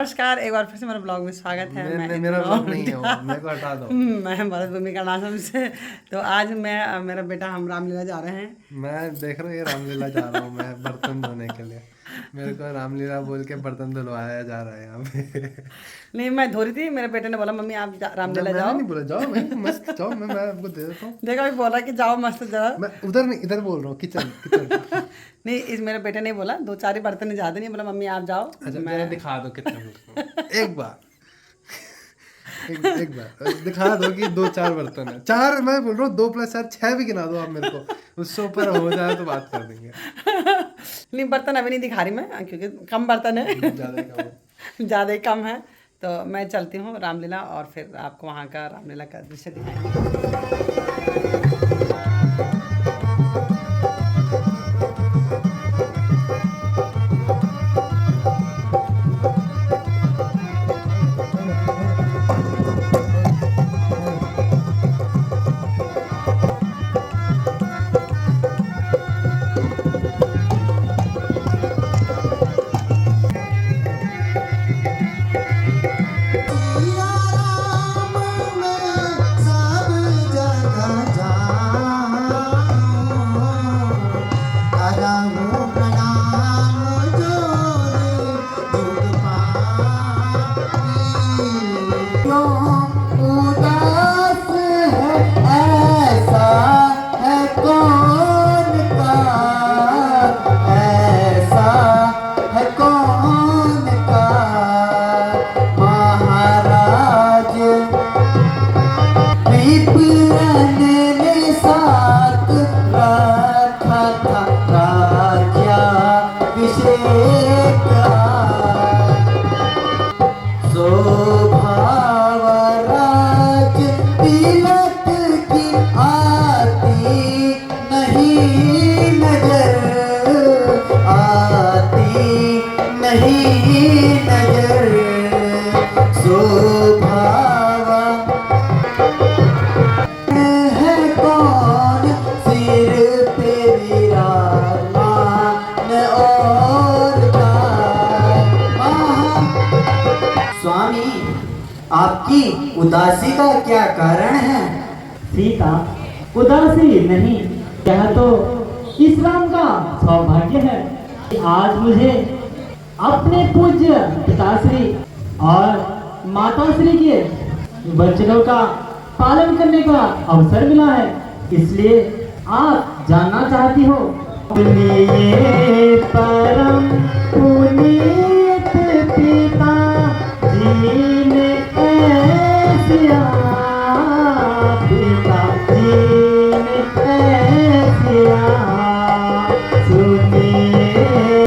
नमस्कार, एक बार फिर से मेरे ब्लॉग में स्वागत है। मैं मेरा ब्लॉग नहीं है वो, मेरे को हटा दो। मैं भरत भूमिका नासम से। तो आज मैं मेरा बेटा हम रामलीला जा रहे हैं। मैं देख रहा हूँ ये रामलीला जा रहा हूँ मैं बर्तन धोने के लिए। मेरे को रामलीला बोल के बर्तन धुलवाया जा रहा है यहाँ पे। नहीं, मैं धो रही थी, मेरे बेटे ने बोला मम्मी आप रामलीला मैंने जाओ। नहीं बोला जाओ भाई, मस्त जाओ, मैं आपको दे देता हूँ। देखा, अभी बोला कि जाओ मस्त जाओ। मैं उधर नहीं, इधर बोल रहा हूँ, किचन किचन। नहीं, इस मेरे बेटे ने बोला, दो चार ही बर्तन ज़्यादा नहीं, बोला मम्मी आप जाओ। अच्छा मैं जरा दिखा दो कितने मुझको एक बार। एक बार दिखा दो कि दो चार बर्तन है। चार मैं बोल रहा हूँ, 2+4 6 भी गिना दो आप मेरे को। उससे ऊपर हो जाए तो बात कर देंगे। नहीं, बर्तन अभी नहीं दिखा रही मैं, क्योंकि कम बर्तन है। ज़्यादा कम है। ज़्यादा ही कम है। तो मैं चलती हूँ रामलीला और फिर आपको वहाँ का रामलीला का दृश्य दिखाएंगे। स्वामी, आपकी उदासी का क्या कारण है? सीता उदासी नहीं, यह तो इस राम का सौभाग्य है कि आज मुझे अपने पूज्य पिताश्री और माताश्री के वचनों का पालन करने का अवसर मिला है। इसलिए आप जानना चाहती हो, परम पुनीत पिता जी ने ऐसिया, पिता जी ने ऐसिया सुनिए,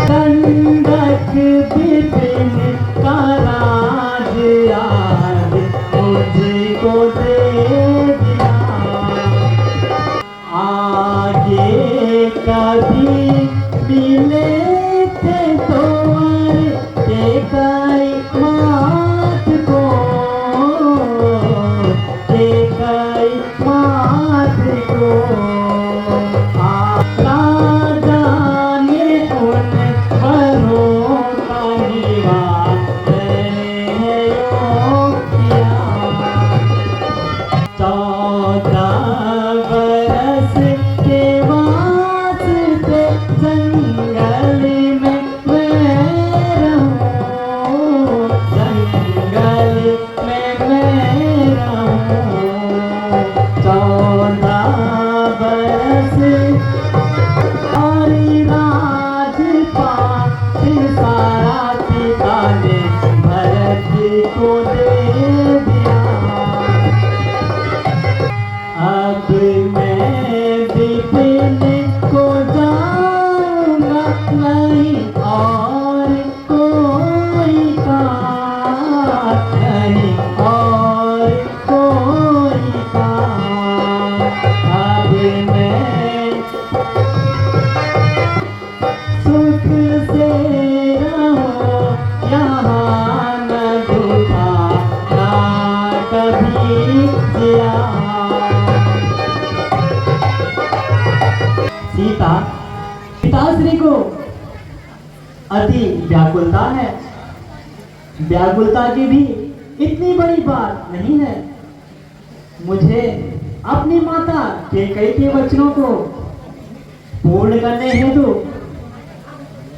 दंडक विपिन का राज आज मुझको दे दिया। आगे कभी मिले थे तो कई मात को, कई मात को राजा ने उन वरों का निवास किया। 14 बरस के वास्ते जंगल में मैं रहूं, जंगल में मैं रहूं। 14 बरस सारी राजपाट सारा पिता ने भरत को दे दिया। अब मैं विपिन को जाऊंगा, नहीं और कोई काम, नहीं और कोई काम। अब मैं सुख से रहूं, यहाँ न दुखा ना कभी जिया। सीता पिताश्री को अति व्याकुलता है व्याकुलता की भी इतनी बड़ी बात नहीं है। मुझे अपनी माता कैकेयी के वचनों को पूर्ण करने हेतु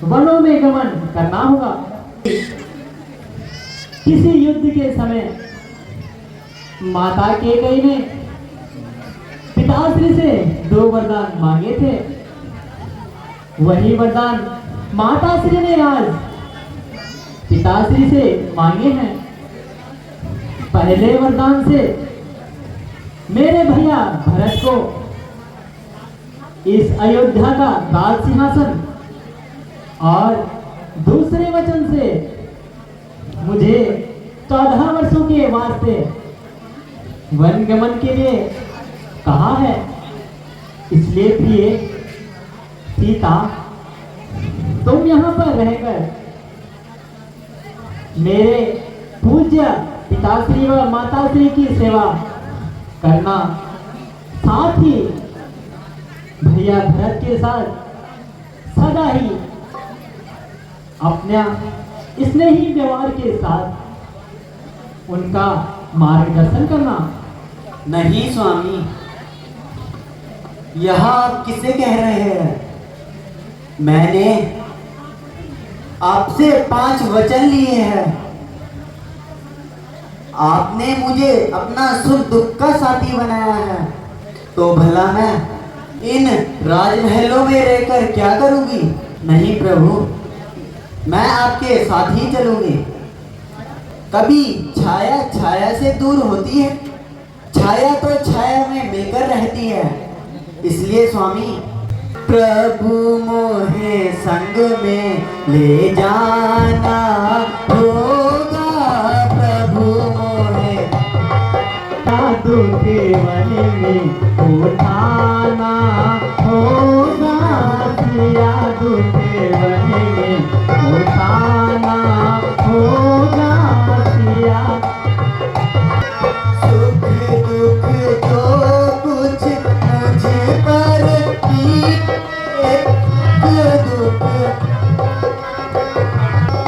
वनों में गमन करना होगा। किसी युद्ध के समय माता कैकेयी ने पिताश्री से 2 वरदान मांगे थे। वही वरदान माताश्री ने आज पिताश्री से मांगे हैं। पहले वरदान से मेरे भैया भरत को इस अयोध्या का राज सिंहासन और दूसरे वचन से मुझे 14 वर्षों के वास्ते वन गमन के लिए कहा है। इसलिए प्रिय सीता, तुम यहाँ पर रहकर मेरे पूज्य पिताश्री व माताश्री की सेवा करना, साथ ही भैया भरत के साथ सदा ही अपना स्नेही व्यवहार के साथ उनका मार्गदर्शन करना। नहीं स्वामी, यह आप किसे कह रहे हैं? मैंने आपसे 5 वचन लिए हैं। आपने मुझे अपना सुख दुख का साथी बनाया है, तो भला मैं इन राजमहलों में रहकर क्या करूंगी? नहीं प्रभु, मैं आपके साथ ही चलूंगी। कभी छाया छाया से दूर होती है, छाया तो छाया में मिलकर रहती है। इसलिए स्वामी, प्रभु मोहे संग में ले जाना होगा। प्रभु मोहे साधु के वन में उठाना होगा। साधु के वन में उठाना होगा। सुख दुख जो कुछ मुझ पर बीते, दुख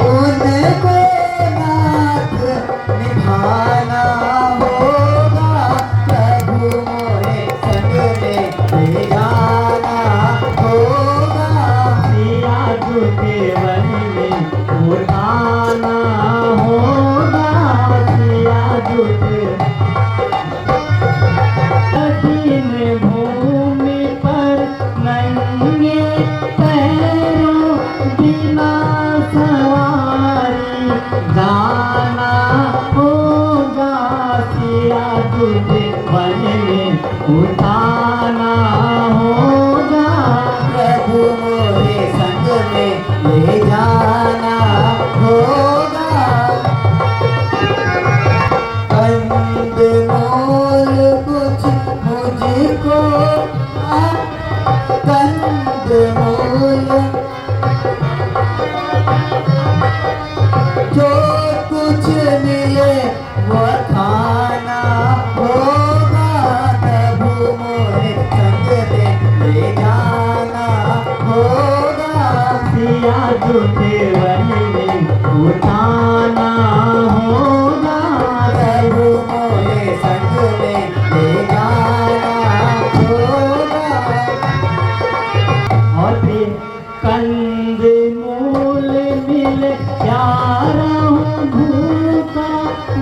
उनको नाथ निभाना होगा। प्रभु मोहे संग में ले जाना होगा। साधु के वन में उठाना होगा। साधु कठिन भूमि पर नंगे पैरों बिना सवारी जाना होगा। साधु के वन में उठाना होगा। प्रभु मोहे संग में ले जाना होगा। कंद मोल कुछ मुझको कंद मोल जो कुछ मिले वो खाना होगा। प्रभु मोहे संग में ले जाना होगा। साधु के वन में उठाना होगा। प्रभु मोहे संग में ले जाना होगा। और फिर कंद मूल मिल प्यारा हूँ भूखा,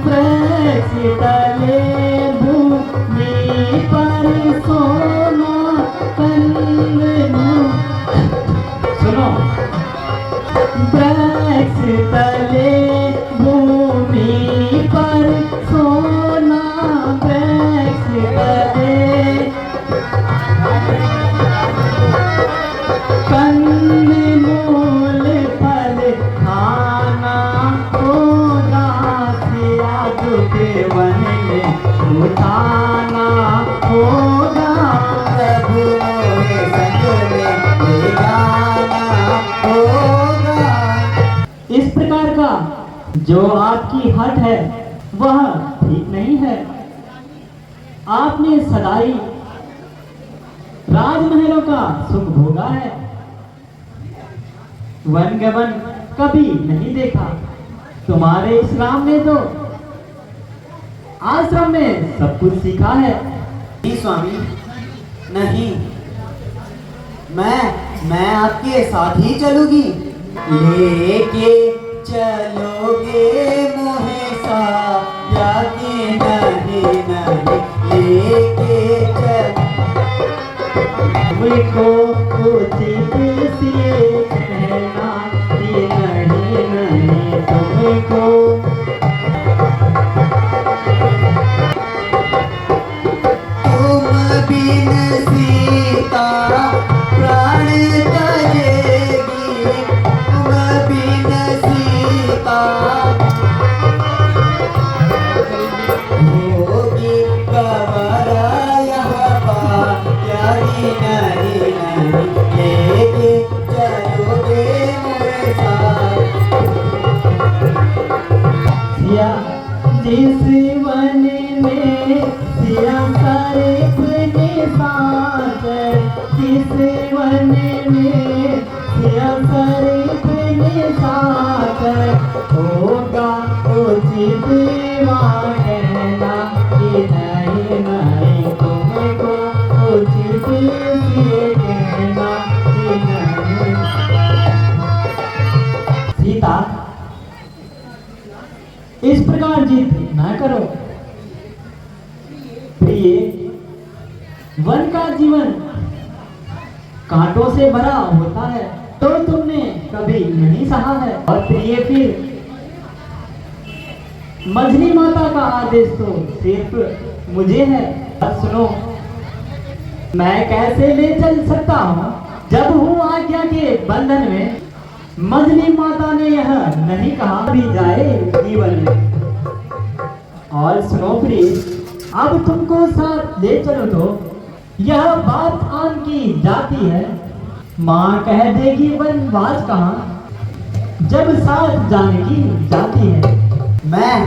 वृक्ष तले भूमि पर सोना। कंद मूल सुनो, वृक्ष तले भूमि पर सोना। वृक्ष तले कंद मूल फल खाना होगा। साधु के वन में उठाना होगा। प्रभु मोहे संग में ले जाना होगा। इस प्रकार का जो आपकी हट है वह ठीक नहीं है। आपने सदाई राजमहलों का सुख भोगा है, वन गमन कभी नहीं देखा। तुम्हारे इस्लाम ने तो आश्रम में सब कुछ सीखा है। नहीं स्वामी, नहीं, मैं आपके साथ ही चलूंगी। लेके चलोगे मोहे साथ या कि नहीं, नहीं लेके चल। मुझको उचित सिए कहना कि नहीं नहीं तुमको। तुम बिन सीता प्राण तजेगी, तुम बिन सीता होगी गवारा यहाँ पार, यारी नहीं नहीं लेके चलोगे मेरे साथ। सिया जिस वन में सिया शरीफ निसात, जिस वन में सिया शरीफ निसात, होगा उचित वहाँ कहना कि नहीं नहीं तुमको उचित ये कहना कि नहीं। सीता, इस प्रकार जिद ना करो प्रिय। वन का जीवन कांटों से भरा होता है तो तुमने कभी नहीं सहा है। और प्रिय फिर मछली माता का आदेश तो सिर्फ मुझे है। बस सुनो, मैं कैसे ले चल सकता हूँ जब हूँ आज्ञा के बंधन में। मछली माता ने यह नहीं कहा भी जाए जीवन में। और सुनो प्रिय, अब तुमको साथ ले चलो तो यह बात आन की जाती है। माँ कह देगी वनवास कहाँ जब साथ जाने की जाती है। मैं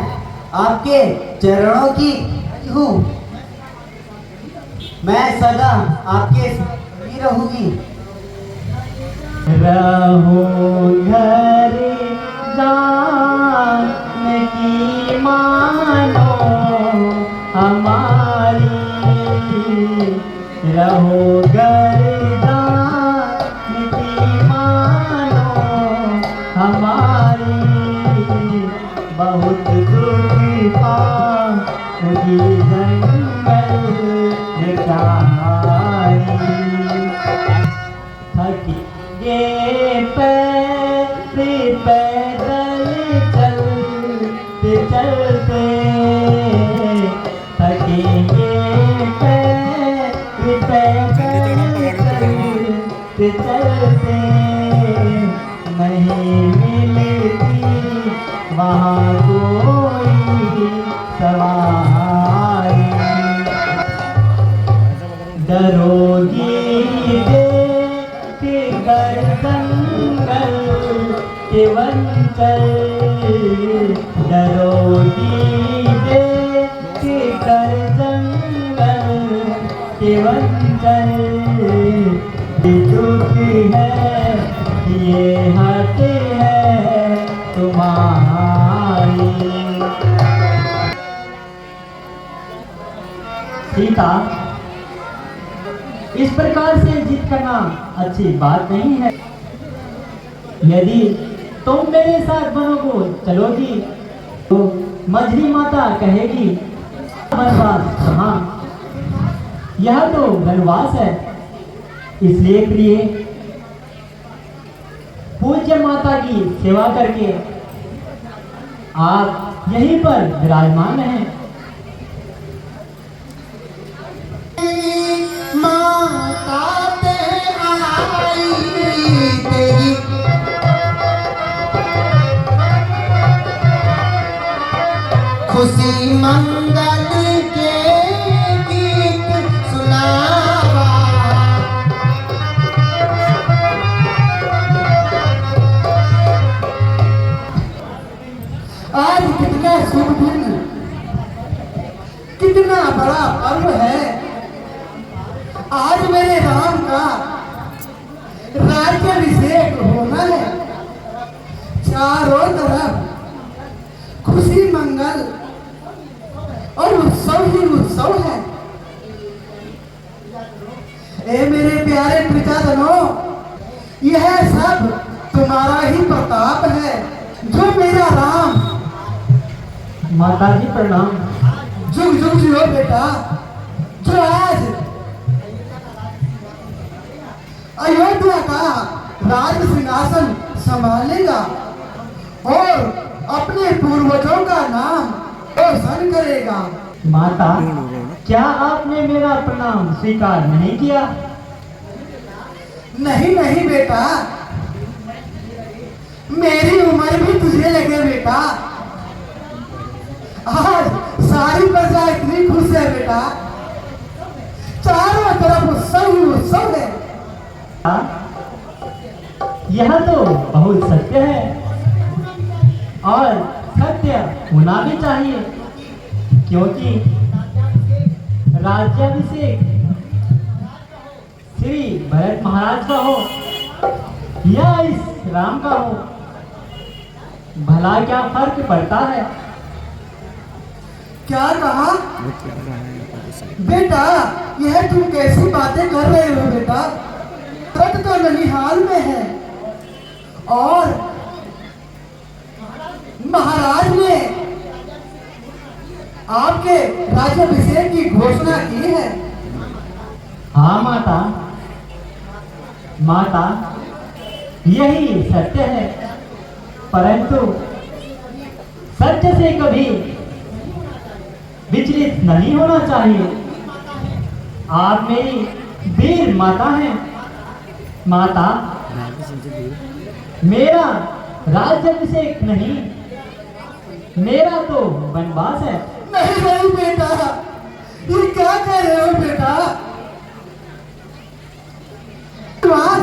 आपके चरणों की हूँ, मैं सदा आपके साथ ही रहूंगी। रहो घर जानकी मानो हमारी, रहो घर जानकी मानो हमारी। बहुत दुख पाओगी जंगल में कहानी, थकी ये पैदल चलते चलते, थकेंगे पैदल चलते चलते, नहीं मिलती वहाँ कोई सवारी। डरोगी कर जंगल के वंचल, डरोगी देख कर जंगल के वंचल। दुख है ये हट है तुम्हारी। सीता, इस प्रकार से जिद करना अच्छी बात नहीं है। यदि तुम मेरे साथ बनोगो चलोगी तो मछली माता कहेगी वनवास कहाँ, यह तो वनवास है। इसलिए प्रिय, पूज्य माता की सेवा करके आप यहीं पर विराजमान हैं। माता ते आई तेरी खुशी मंगल के गीत सुनावा। आज कितना शुभ दिन, कितना बड़ा पर्व है। आज मेरे राम का राज्याभिषेक होना है। चारों तरफ मंगल और उत्सव ही उत्सव है। ए मेरे प्यारे प्रजाजनों, यह सब तुम्हारा ही प्रताप है, जो मेरा राम। माता जी प्रणाम। जुग जुग जियो बेटा, जो आज अयोध्या का राज सिंहासन संभालेगा और अपने पूर्वजों का नाम रोशन करेगा। माता, क्या आपने मेरा प्रणाम स्वीकार नहीं किया? नहीं नहीं बेटा, मेरी उम्र भी तुझे लगे बेटा। आज सारी प्रजा इतनी खुश है बेटा, चारों तरफ उत्सव ही उत्सव है। यह तो बहुत सत्य है और सत्य होना भी चाहिए, क्योंकि राज्याभिषेक श्री भरत महाराज का हो या इस राम का हो, भला क्या फर्क पड़ता है? क्या कहा बेटा? यह तुम कैसी बातें कर रहे हो बेटा? रथ तो ननिहाल में है और महाराज ने आपके राज्याभिषेक की घोषणा की है। हाँ माता, माता यही सत्य है, परंतु सत्य से कभी विचलित नहीं होना चाहिए। आप मेरी वीर माता हैं। माता, मेरा राज्याभिषेक नहीं, मेरा तो वनवास है। नहीं नहीं बेटा, ये क्या कह रहे हो बेटा? वनवास?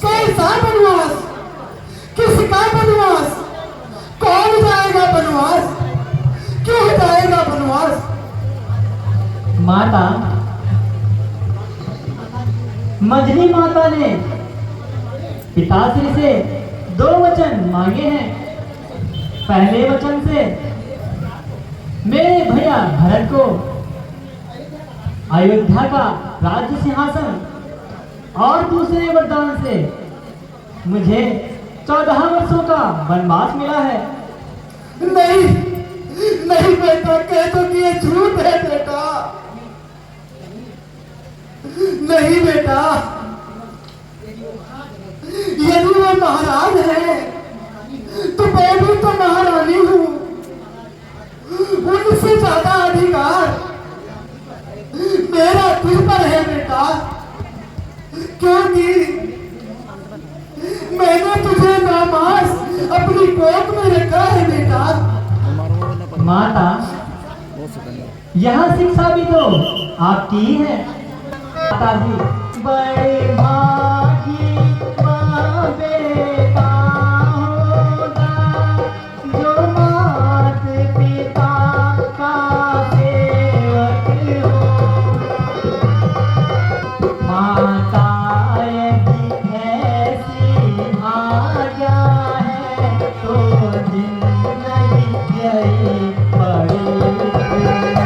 कैसा वनवास? किसका वनवास? कौन जाएगा वनवास? क्यों जाएगा वनवास? माता, मझली माता ने पिताश्री से 2 वचन मांगे हैं। पहले वचन से मेरे भैया भरत को अयोध्या का राज्य सिंहासन और दूसरे वरदान से मुझे 14 वर्षों का वनवास मिला है। नहीं नहीं बेटा, कह दो कि ये झूठ है बेटा। नहीं बेटा, यदि वो महाराज है तो मैं भी तो महारानी हूँ। उनसे ज्यादा अधिकार मेरा तुझ पर है बेटा, क्योंकि मैंने तुझे नामास अपनी कोख में रखा है बेटा। माता, यह शिक्षा भी तो आपकी ही है। माता जी, बड़े भागी माँ बेटा होगा, जो मात पिता का सेवक होगा। माता यदि ऐसी आज्ञा है तो जिंदगी यही पड़ी है।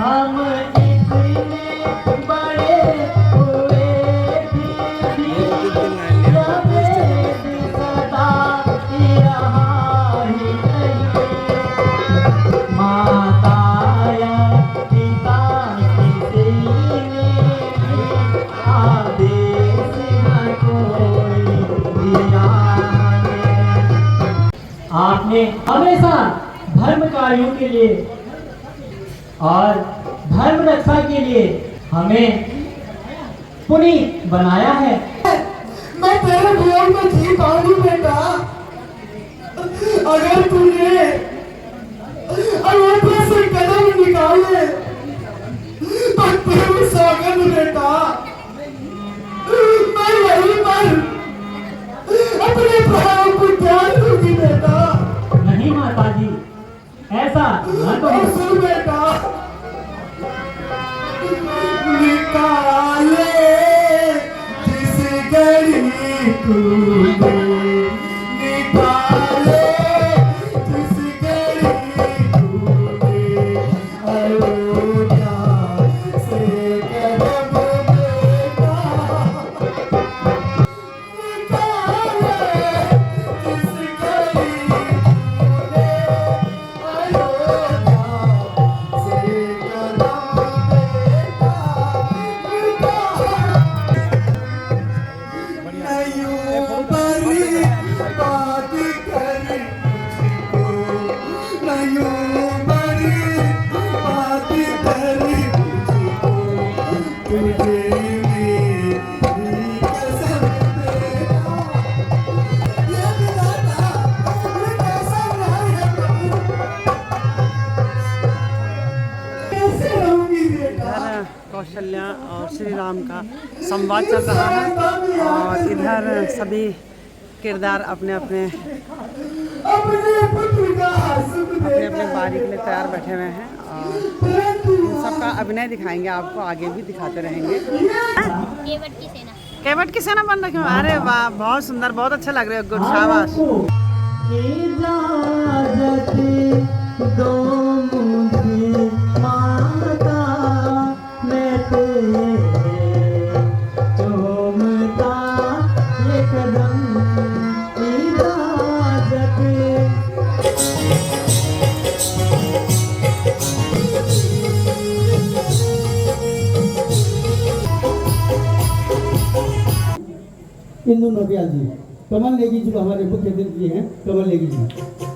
हम इतने बड़े हुए फिर भी रवेद सदा रहा ही नहीं। माता या पिता किसी ने आदेश न कोई दिया है। आपने हमेशा धर्म कार्यों के लिए और धर्म रक्षा के लिए हमें पुनीत बनाया है। मैं तेरे वियोग में जी पाऊंगी बेटा, अगर तूने अयोध्या से कदम निकाले तो तेरे स्वागत बेटा। मैं वहीं पर अपने प्राणों को त्याग दूंगी बेटा। नहीं माता जी, ऐसा न कहो। सुन बेटा, निकाले जिस घड़ी तूने, निकाले जिस कौशल्या और श्री राम का संवाद चल रहा है और इधर सभी किरदार अपने अपने बारी के लिए तैयार बैठे हुए हैं और इन सबका अभिनय दिखाएंगे आपको, आगे भी दिखाते रहेंगे। केवट की सेना। केवट की सेना बन रखे हो? अरे वाह, बहुत सुंदर, बहुत अच्छा लग रहे हो, गुड, शाबाश। इंदु नौटियाल जी, कमल नेगी जी को हमारे मुख्य अतिथि हैं, कमल नेगी जी।